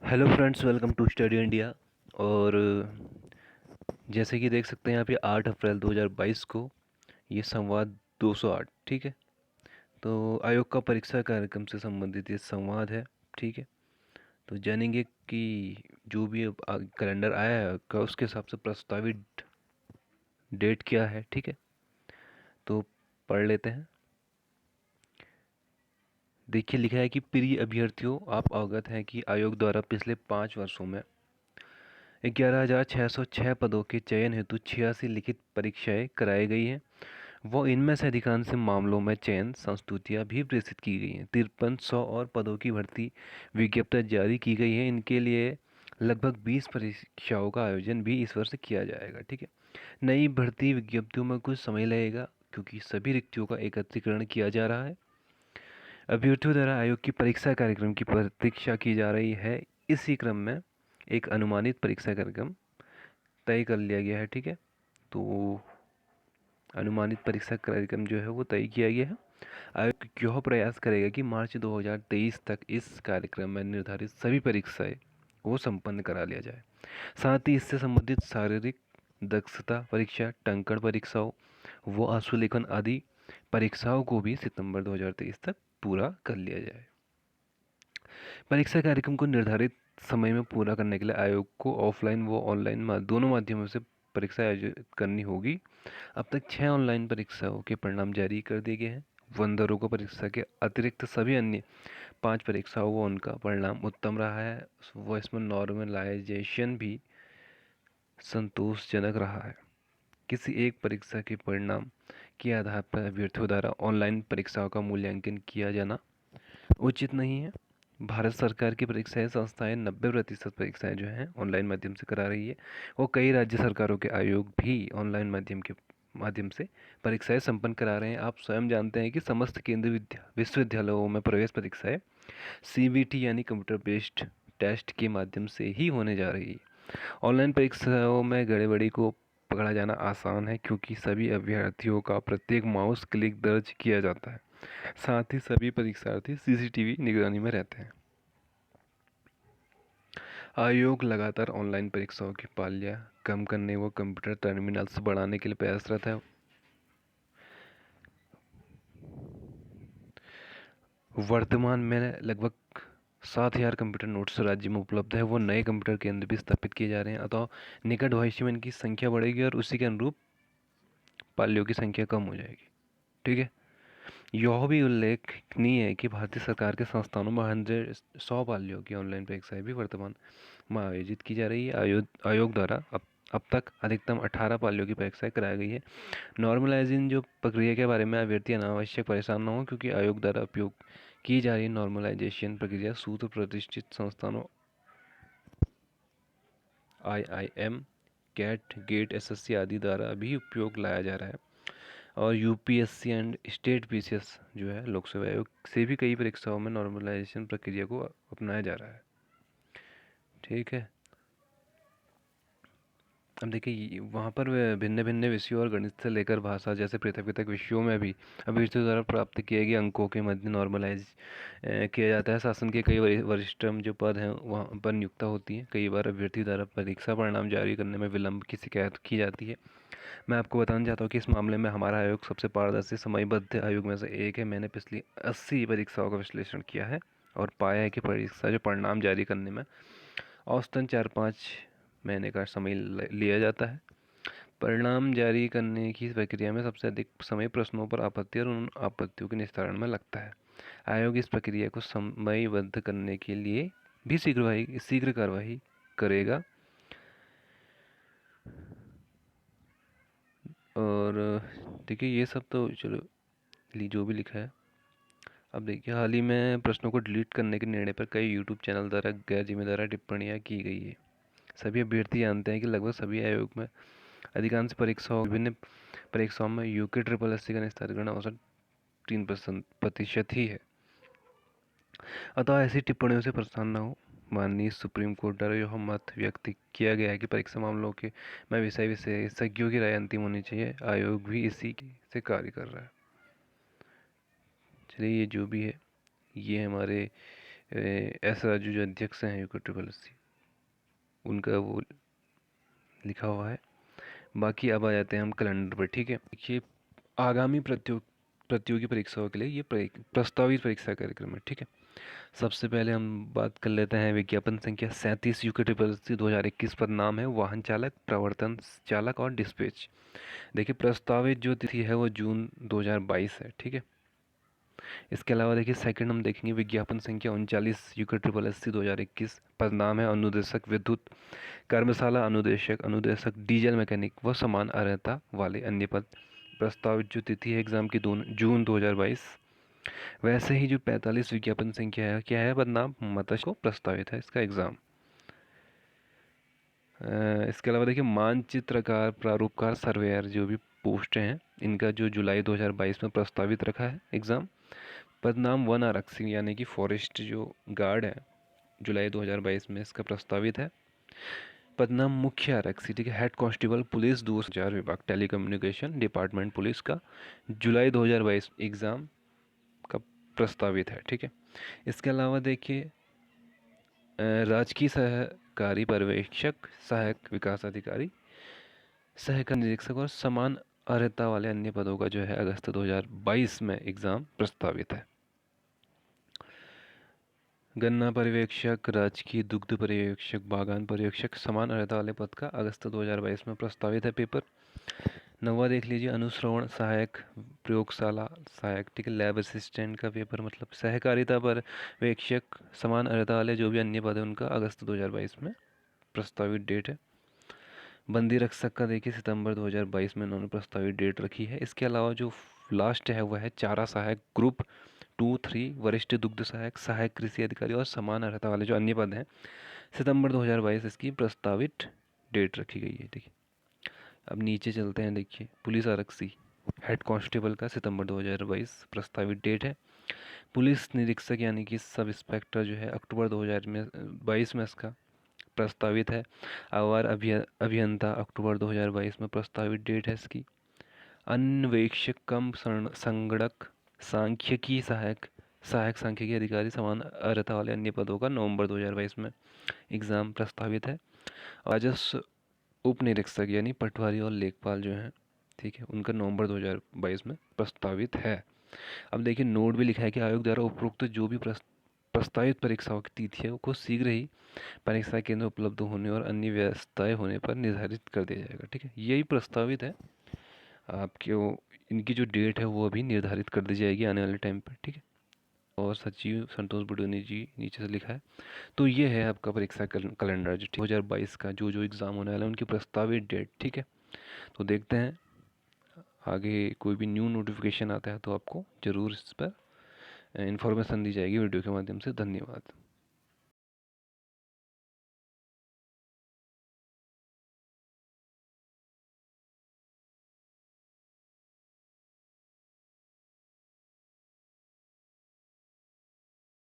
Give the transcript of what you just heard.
Hello friends, welcome to Study India. और जैसे कि देख सकते हैं यहाँ पे 8 अप्रैल 2022 को ये संवाद 208, ठीक है। तो आयोग का परीक्षा कार्यक्रम से संबंधित ये संवाद है, ठीक है। तो जानेंगे कि जो भी अब कैलेंडर आया है का उसके हिसाब से प्रस्तावित डेट क्या है, ठीक है। तो पढ़ लेते हैं। देखिए, लिखा है कि प्रिय अभ्यर्थियों, आप अवगत हैं कि आयोग द्वारा पिछले 5 वर्षों में 11,606 पदों के चयन हेतु 86 लिखित परीक्षाएं कराई गई हैं। वो इनमें से अधिकांश मामलों में चयन संस्तुतियां भी प्रेषित की गई हैं। 5300 और पदों की भर्ती विज्ञप्ति जारी की गई है। इनके लिए लगभग 20 परीक्षाओं का आयोजन भी इस वर्ष किया जाएगा, ठीक है। नई भर्ती विज्ञप्तियों में कुछ समय लगेगा क्योंकि सभी रिक्तियों का एकत्रीकरण किया जा रहा है। अभ्यर्थियों द्वारा आयोग की परीक्षा कार्यक्रम की प्रतीक्षा की जा रही है। इसी क्रम में एक अनुमानित परीक्षा कार्यक्रम तय कर लिया गया है, ठीक है। तो अनुमानित परीक्षा कार्यक्रम जो है वो तय किया गया है। आयोग यह प्रयास करेगा कि मार्च 2023 तक इस कार्यक्रम में निर्धारित सभी परीक्षाएं को संपन्न करा लिया जाए। साथ ही इससे संबंधित शारीरिक दक्षता परीक्षा, टंकण परीक्षाओं व आंसुलेखन आदि परीक्षाओं को भी सितंबर 2023 तक पूरा कर लिया जाए। परीक्षा कार्यक्रम को निर्धारित समय में पूरा करने के लिए आयोग को ऑफलाइन व ऑनलाइन दोनों माध्यमों से परीक्षा आयोजित करनी होगी। अब तक 6 ऑनलाइन परीक्षाओं के परिणाम जारी कर दिए गए हैं। वंदरों को परीक्षा के अतिरिक्त सभी अन्य 5 परीक्षाओं व उनका परिणाम उत्तम रहा है व इसमें नॉर्मलाइजेशन भी संतोषजनक रहा है। किसी एक परीक्षा के परिणाम के आधार पर अभ्यर्थियों द्वारा ऑनलाइन परीक्षाओं का मूल्यांकन किया जाना उचित नहीं है। भारत सरकार की परीक्षाएं संस्थाएं 90% परीक्षाएं जो हैं ऑनलाइन माध्यम से करा रही है और कई राज्य सरकारों के आयोग भी ऑनलाइन माध्यम से परीक्षाएं संपन्न करा रहे हैं। आप स्वयं जानते हैं कि समस्त केंद्रीय विश्वविद्यालयों में प्रवेश परीक्षाएं सीबीटी यानी कंप्यूटर बेस्ड टेस्ट के माध्यम से ही होने जा रही है। ऑनलाइन परीक्षाओं में गड़बड़ी को पकड़ा जाना आसान है क्योंकि सभी अभ्यर्थियों का प्रत्येक माउस क्लिक दर्ज किया जाता है। साथ ही सभी परीक्षार्थी सीसीटीवी निगरानी में रहते हैं। आयोग लगातार ऑनलाइन परीक्षाओं की पालियां कम करने व कंप्यूटर टर्मिनल्स बढ़ाने के लिए प्रयासरत है। वर्तमान में लगभग 7,000 कंप्यूटर नोट्स राज्य में उपलब्ध है। वो नए कंप्यूटर केंद्र भी स्थापित किए जा रहे हैं, अतः निकट भविष्य में इनकी संख्या बढ़ेगी और उसी के अनुरूप पालियों की संख्या कम हो जाएगी, ठीक है। यह भी उल्लेखनीय है कि भारतीय सरकार के संस्थानों में 100 पालियों की ऑनलाइन परीक्षाएं भी वर्तमान में आयोजित की जा रही है। आयोग द्वारा अब तक अधिकतम 18 पालियों की परीक्षाएं कराई गई है। नॉर्मलाइजिंग जो प्रक्रिया के बारे में अभ्यर्थी अनावश्यक परेशान न हो क्योंकि आयोग द्वारा उपयोग की जा रही नॉर्मलाइजेशन प्रक्रिया सूत्र प्रतिष्ठित संस्थानों IIM, कैट, गेट, SSC आदि द्वारा भी उपयोग लाया जा रहा है। और यूपीएससी एंड स्टेट पीसीएस जो है लोक सेवा आयोग से भी कई परीक्षाओं में नॉर्मलाइजेशन प्रक्रिया को अपनाया जा रहा है, ठीक है। अब देखिए वहाँ पर भिन्न भिन्न विषयों और गणित से लेकर भाषा जैसे पृथक पृथक विषयों में भी अभ्यर्थियों द्वारा प्राप्त किए गए अंकों के मध्य नॉर्मलाइज किया जाता है। शासन के कई वरिष्ठ जो पद हैं वहाँ पर नियुक्ता होती है। कई बार अभ्यर्थी द्वारा परीक्षा परिणाम जारी करने में विलंब की शिकायत की जाती है। मैं आपको बताना चाहता हूँ कि इस मामले में हमारा आयोग सबसे पारदर्शी समयबद्ध आयोग में से एक है। मैंने पिछली 80 परीक्षाओं का विश्लेषण किया है और पाया है कि परीक्षा जो परिणाम जारी करने में औसतन 4-5 महीने का समय लिया जाता है। परिणाम जारी करने की प्रक्रिया में सबसे अधिक समय प्रश्नों पर आपत्ति और उन आपत्तियों के निस्तारण में लगता है। आयोग इस प्रक्रिया को समयबद्ध करने के लिए भी शीघ्र कार्रवाई करेगा। और देखिए ये सब तो चलो जो भी लिखा है। अब देखिए हाल ही में प्रश्नों को डिलीट करने के निर्णय पर कई यूट्यूब चैनल द्वारा गैर जिम्मेदार टिप्पणियां की गई है। सभी अभ्यर्थी जानते हैं कि लगभग सभी आयोग में अधिकांश विभिन्न परीक्षाओं में यूके ट्रिपल एस सी का निस्तारण औसत 3% ही है। अतः ऐसी टिप्पणियों से परेशान न हो। माननीय सुप्रीम कोर्ट द्वारा यह मत व्यक्त किया गया है कि परीक्षा मामलों के में विषय विशेषज्ञों की राय अंतिम होनी चाहिए। आयोग भी इसी से कार्य कर रहा है। चलिए ये जो भी है ये हमारे एस राजू जो अध्यक्ष हैं यूको ट्रिपल एस सी, उनका वो लिखा हुआ है। बाकी अब आ जाते हैं हम कैलेंडर पर। ठीक है, देखिए आगामी प्रतियोगी परीक्षाओं के लिए ये प्रस्तावित परीक्षा कार्यक्रम है। ठीक है, सबसे पहले हम बात कर लेते हैं विज्ञापन संख्या 37 यूके ट्रिपल सी 2021 पर। नाम है वाहन चालक, प्रवर्तन चालक और डिस्पैच। देखिए प्रस्तावित जो तिथि है वो जून 2022 है। ठीक है, इसके अलावा देखिए सेकंड हम देखेंगे विज्ञापन संख्या 39 यूके ट्रिपल एस सी 2021 पर। नाम है अनुदेशक विद्युत, कर्मशाला अनुदेशक, अनुदेशक डीजल मैकेनिक व समान अर्हता वाले अन्य पद। प्रस्तावित जो तिथि है एग्ज़ाम की जून 2022। वैसे ही जो 45 विज्ञापन संख्या है क्या है, बदनाम मत्स्य को प्रस्तावित है इसका एग्ज़ाम। इसके अलावा देखिए मानचित्रकार, प्रारूपकार, सर्वेयर जो भी पोस्टें हैं इनका जो जुलाई 2022 में प्रस्तावित रखा है एग्ज़ाम। पदनाम वन आरक्षक यानी कि फॉरेस्ट जो गार्ड है, जुलाई 2022 में इसका प्रस्तावित है। पदनाम मुख्य आरक्षी, ठीक है, हेड कांस्टेबल पुलिस दूरसंचार विभाग, टेलीकम्युनिकेशन डिपार्टमेंट पुलिस का जुलाई 2022 एग्ज़ाम का प्रस्तावित है। ठीक है, इसके अलावा देखिए राजकीय सहकारी पर्यवेक्षक, सहायक विकास अधिकारी, सहकार निरीक्षक और समान अर्हता वाले अन्य पदों का जो है अगस्त 2022 में एग्ज़ाम प्रस्तावित है। गन्ना पर्यवेक्षक, राजकीय दुग्ध पर्यवेक्षक, बागान पर्यवेक्षक, समान अर्हता वाले पद का अगस्त 2022 में प्रस्तावित है पेपर। नवा देख लीजिए अनुश्रवण सहायक, प्रयोगशाला सहायक, ठीक है, लैब असिस्टेंट का पेपर, मतलब सहकारिता पर्यवेक्षक, समान अर्हता वाले जो भी अन्य पद है उनका अगस्त 2022 में प्रस्तावित डेट है। बंदी रक्षक का देखिए सितंबर 2022 में उन्होंने प्रस्तावित डेट रखी है। इसके अलावा जो लास्ट है वह है चारा सहायक ग्रुप 2-3, वरिष्ठ दुग्ध सहायक, सहायक कृषि अधिकारी और समान अर्हता वाले जो अन्य पद हैं, सितंबर 2022 इसकी प्रस्तावित डेट रखी गई है। देखिए अब नीचे चलते हैं, देखिए पुलिस आरक्षी हेड कांस्टेबल का सितंबर 2022 प्रस्तावित डेट है। पुलिस निरीक्षक यानी कि सब इंस्पेक्टर जो है अक्टूबर 2022 में इसका प्रस्तावित है। आवार अभियंता अक्टूबर 2022 में प्रस्तावित डेट है इसकी। अन्वेषक कम संगणक सांख्यिकी सहायक, सहायक सांख्यिकी अधिकारी, समान अर्हता वाले अन्य पदों का नवंबर 2022 में एग्ज़ाम प्रस्तावित है। राजस्व उप निरीक्षक यानी पटवारी और लेखपाल जो हैं, ठीक है, उनका नवंबर 2022 में प्रस्तावित है। अब देखिए नोट भी लिखा है कि आयोग द्वारा उपरोक्त जो भी प्रस्तावित परीक्षाओं की तिथि है को शीघ्र ही परीक्षा केंद्र उपलब्ध होने और अन्य व्यवस्थाएं होने पर निर्धारित कर दिया जाएगा। ठीक है, यही प्रस्तावित है आपके इनकी जो डेट है वो अभी निर्धारित कर दी जाएगी आने वाले टाइम पर। ठीक है, और सचिव संतोष बुडोनी जी नीचे से लिखा है। तो ये है आपका परीक्षा कैलेंडर जो 2022 का जो एग्ज़ाम होने वाला है उनकी प्रस्तावित डेट। ठीक है, तो देखते हैं आगे कोई भी न्यू नोटिफिकेशन आता है तो आपको ज़रूर इस पर इन्फॉर्मेशन दी जाएगी वीडियो के माध्यम से। धन्यवाद।